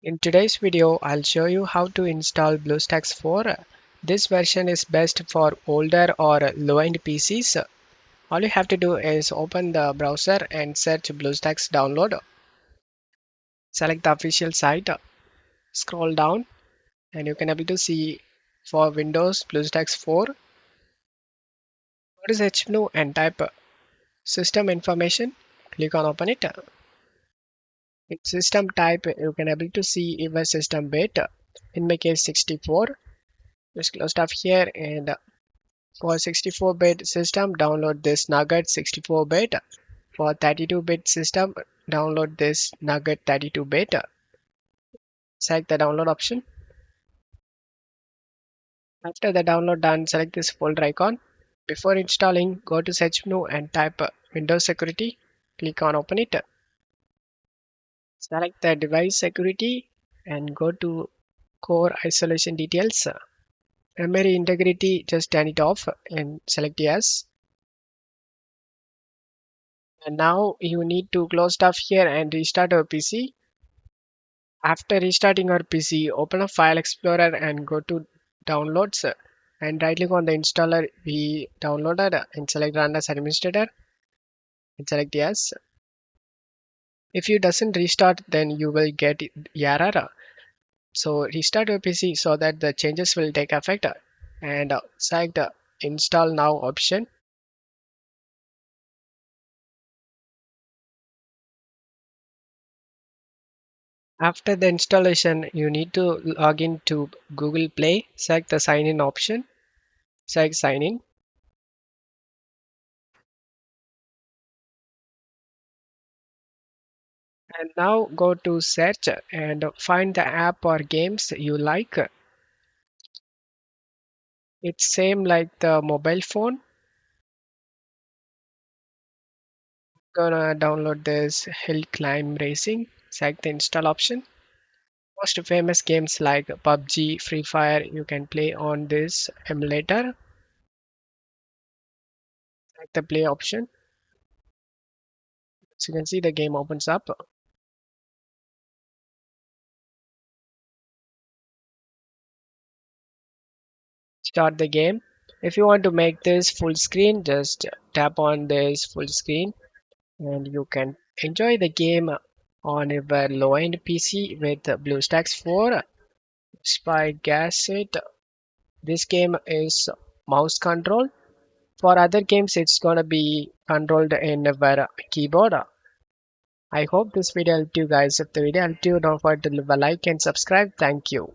In today's video, I'll show you how to install BlueStacks 4. This version is best for older or low-end PCs. All you have to do is open the browser and search BlueStacks download. Select the official site, scroll down, and you can able to see for Windows BlueStacks 4. Go to search menu and type system information. Click on open it. In system type, you can able to see if system bit. In my case 64. Just close stuff here and for 64-bit system, download this Nugget 64-bit. For 32-bit system, download this Nugget 32-bit. Select the download option. After the download done, select this folder icon. Before installing, go to search menu and type Windows Security. Click on open it. Select the device security and go to core isolation details. Memory integrity, just turn it off and select yes. And now you need to close stuff here and restart your PC. After restarting your PC, open up File Explorer and go to Downloads and right click on the installer we downloaded and select Run as Administrator and select Yes. If you doesn't restart, then you will get error. So restart your PC so that the changes will take effect and select the Install Now option. After the installation, you need to log in to Google Play. Select the Sign In option. Select Sign In. And now go to search and find the app or games you like. It's same like the mobile phone. Gonna download this Hill Climb Racing. Select the install option. Most famous games like PUBG, Free Fire, you can play on this emulator. Select the play option. So you can see the game opens up. Start the game. If you want to make this full screen, just tap on this full screen and you can enjoy the game on a low-end PC with BlueStacks 4. Spy Gas it. This game is mouse control. For other games, it's gonna be controlled in a keyboard. I hope this video helped you guys. If the video helped you, don't forget to leave a like and subscribe. Thank you.